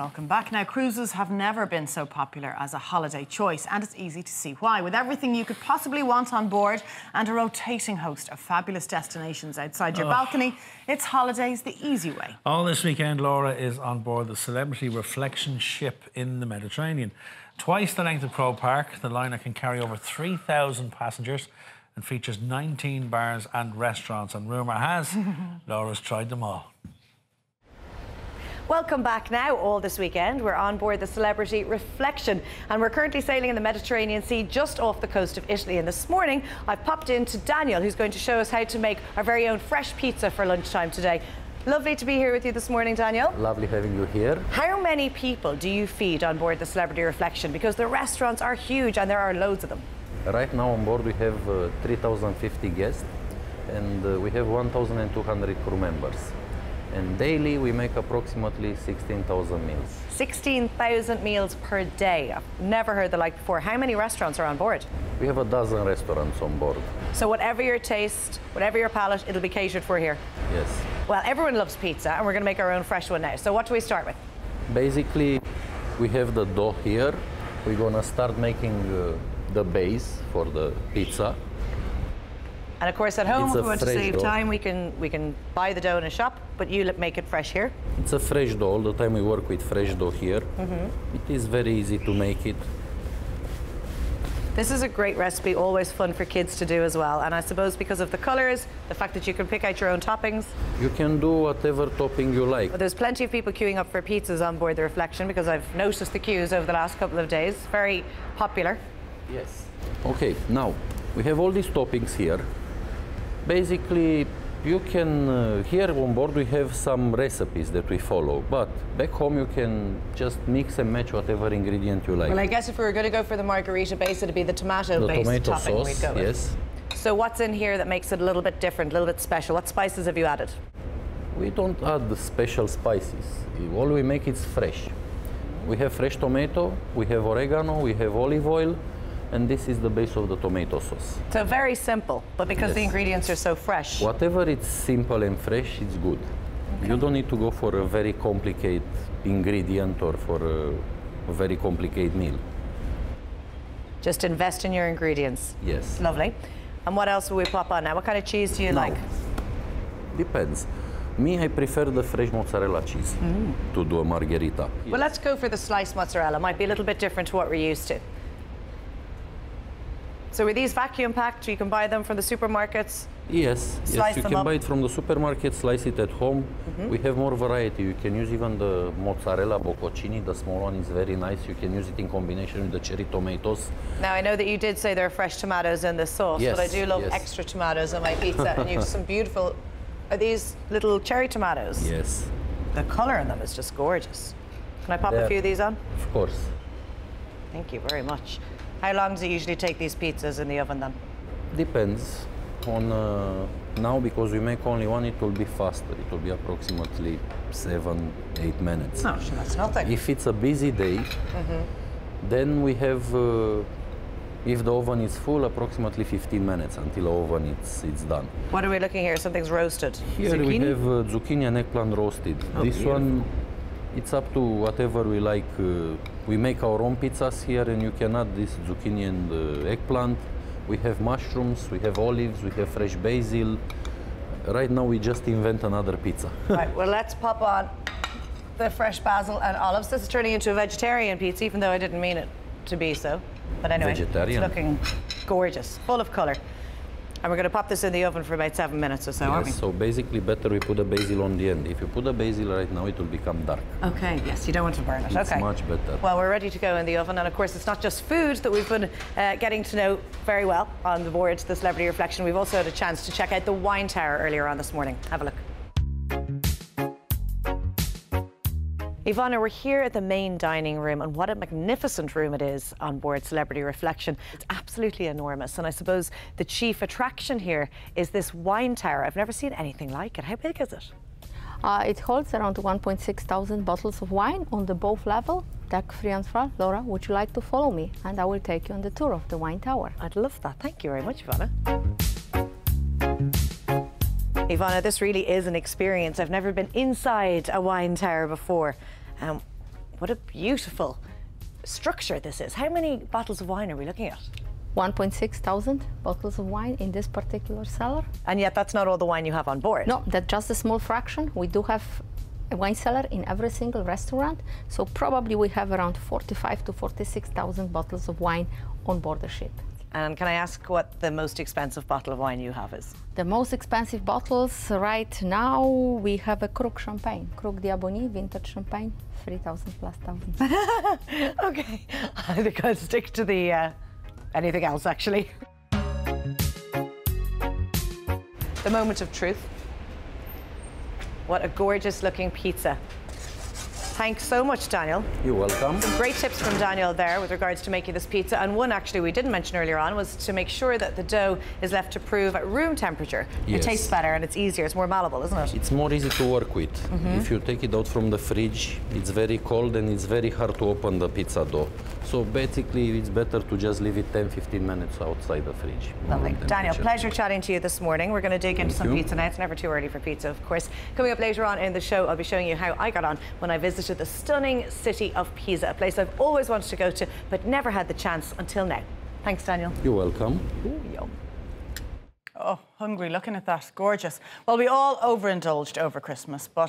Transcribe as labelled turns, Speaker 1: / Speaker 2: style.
Speaker 1: welcome back. Now, cruises have never been so popular as a holiday choice, and it's easy to see why. With everything you could possibly want on board and a rotating host of fabulous destinations outside your balcony, it's holidays the easy way.
Speaker 2: All this weekend, Laura is on board the Celebrity Reflection ship in the Mediterranean. Twice the length of Croke Park, the liner can carry over 3,000 passengers and features 19 bars and restaurants, and rumour has Laura's tried them all.
Speaker 3: Welcome back now. All this weekend we're on board the Celebrity Reflection and we're currently sailing in the Mediterranean Sea just off the coast of Italy. And this morning I've popped in to Daniel, who's going to show us how to make our very own fresh pizza for lunchtime today. Lovely to be here with you this morning, Daniel.
Speaker 4: Lovely having you here.
Speaker 3: How many people do you feed on board the Celebrity Reflection? Because the restaurants are huge and there are loads of them.
Speaker 4: Right now on board we have 3,050 guests and we have 1,200 crew members. And daily we make approximately 16,000 meals.
Speaker 3: 16,000 meals per day. I've never heard the like before. How many restaurants are on board?
Speaker 4: We have a dozen restaurants on board.
Speaker 3: So whatever your taste, whatever your palate, it'll be catered for here?
Speaker 4: Yes.
Speaker 3: Well, everyone loves pizza and we're going to make our own fresh one now. So what do we start with?
Speaker 4: Basically, we have the dough here. We're going to start making the base for the pizza.
Speaker 3: And of course, at home, if we want to save
Speaker 4: dough.
Speaker 3: time, we can buy the dough in a shop, but you make it fresh here.
Speaker 4: It's a fresh dough. All the time we work with fresh dough here. It is very easy to make it.
Speaker 3: This is a great recipe, always fun for kids to do as well. And I suppose because of the colours, the fact that you can pick out your own toppings.
Speaker 4: You can do whatever topping you like.
Speaker 3: Well, there's plenty of people queuing up for pizzas on board the Reflection because I've noticed the queues over the last couple of days. Very popular.
Speaker 4: Yes. Okay, now we have all these toppings here. Basically, you can, here on board we have some recipes that we follow, but back home you can just mix and match whatever ingredient you like.
Speaker 3: Well, I guess if we were going to go for the margarita base, it'd be the tomato-based
Speaker 4: tomato
Speaker 3: topping
Speaker 4: sauce,
Speaker 3: we'd go with.
Speaker 4: yes.
Speaker 3: So what's in here that makes it a little bit different, a little bit special? What spices have you added?
Speaker 4: We don't add the special spices. All we make is fresh. We have fresh tomato, we have oregano, we have olive oil, and this is the base of the tomato sauce.
Speaker 3: So very simple, but because the ingredients are so fresh.
Speaker 4: Whatever it's simple and fresh, it's good. Okay. You don't need to go for a very complicated ingredient or for a very complicated meal.
Speaker 3: Just invest in your ingredients.
Speaker 4: Yes.
Speaker 3: Lovely. And what else will we pop on now? What kind of cheese do you like?
Speaker 4: Depends. Me, I prefer the fresh mozzarella cheese to do a margherita.
Speaker 3: Well, let's go for the sliced mozzarella. Might be a little bit different to what we're used to. So are these vacuum packed? You can buy them from the supermarkets?
Speaker 4: Yes, yes, you can buy it from the supermarket, slice it at home. We have more variety. You can use even the mozzarella bocconcini. The small one is very nice. You can use it in combination with the cherry tomatoes.
Speaker 3: Now, I know that you did say there are fresh tomatoes in this sauce,
Speaker 4: yes,
Speaker 3: but I do love extra tomatoes on my pizza. And you have some beautiful... Are these little cherry tomatoes?
Speaker 4: Yes.
Speaker 3: The colour in them is just gorgeous. Can I pop a few of these on?
Speaker 4: Of course.
Speaker 3: Thank you very much. How long does it usually take these pizzas in the oven then?
Speaker 4: Depends on now, because we make only one, it will be faster. It will be approximately 7-8 minutes.
Speaker 3: Oh, that's nothing.
Speaker 4: If it's a busy day, then we have, if the oven is full, approximately 15 minutes until the oven it's done.
Speaker 3: What are we looking here? Something's roasted.
Speaker 4: Here
Speaker 3: zucchini?
Speaker 4: we have zucchini and eggplant roasted.
Speaker 3: Oh,
Speaker 4: this
Speaker 3: beautiful.
Speaker 4: one, it's up to whatever we like. We make our own pizzas here, and you can add this zucchini and eggplant. We have mushrooms, we have olives, we have fresh basil. Right now we just invent another pizza.
Speaker 3: Right, well, let's pop on the fresh basil and olives. This is turning into a vegetarian pizza, even though I didn't mean it to be so. But anyway,
Speaker 4: Vegetarian.
Speaker 3: It's looking gorgeous, full of colour. And we're going to pop this in the oven for about 7 minutes or so, aren't we?
Speaker 4: So basically better we put the basil on the end. If you put the basil right now, it will become dark.
Speaker 3: Okay, yes, you don't want to burn it.
Speaker 4: It's much better.
Speaker 3: Well, we're ready to go in the oven. And of course, it's not just food that we've been getting to know very well on the board, the Celebrity Reflection. We've also had a chance to check out the wine tower earlier on this morning. Have a look. Ivana, we're here at the main dining room, and what a magnificent room it is on board Celebrity Reflection. It's absolutely enormous, and I suppose the chief attraction here is this wine tower. I've never seen anything like it. How big is it?
Speaker 5: It holds around 1.6 thousand bottles of wine on the both level, deck free and front. Laura, would you like to follow me? And I will take you on the tour of the wine tower.
Speaker 3: I'd love that. Thank you very much, Ivana. Ivana, this really is an experience. I've never been inside a wine tower before. what a beautiful structure this is. How many bottles of wine are we looking at?
Speaker 5: 1,600 bottles of wine in this particular cellar.
Speaker 3: And yet that's not all the wine you have on board.
Speaker 5: No, that's just a small fraction. We do have a wine cellar in every single restaurant, so probably we have around 45 to 46,000 bottles of wine on board the ship.
Speaker 3: And can I ask what the most expensive bottle of wine you have is?
Speaker 5: The most expensive bottles right now, we have a Krug champagne, Krug Diabonnie vintage champagne, 3,000 plus thousand.
Speaker 3: Okay, I think I'll stick to the anything else, actually. The moment of truth. What a gorgeous looking pizza. Thanks so much, Daniel.
Speaker 4: You're welcome.
Speaker 3: Some great tips from Daniel there with regards to making this pizza. And one actually we didn't mention earlier on was to make sure that the dough is left to prove at room temperature.
Speaker 4: Yes.
Speaker 3: It tastes better and it's easier, it's more malleable, isn't it?
Speaker 4: It's more easy to work with. If you take it out from the fridge, it's very cold and it's very hard to open the pizza dough. So basically, it's better to just leave it 10-15 minutes outside the fridge.
Speaker 3: Lovely.
Speaker 4: room
Speaker 3: Daniel,
Speaker 4: temperature.
Speaker 3: pleasure chatting to you this morning. We're going to dig into some
Speaker 4: you.
Speaker 3: pizza now. It's never too early for pizza, of course. Coming up later on in the show, I'll be showing you how I got on when I visited the stunning city of Pisa, a place I've always wanted to go to, but never had the chance until now. Thanks, Daniel.
Speaker 4: You're welcome.
Speaker 3: Ooh, yum.
Speaker 1: Oh, hungry looking at that. Gorgeous. Well, we all overindulged over Christmas, but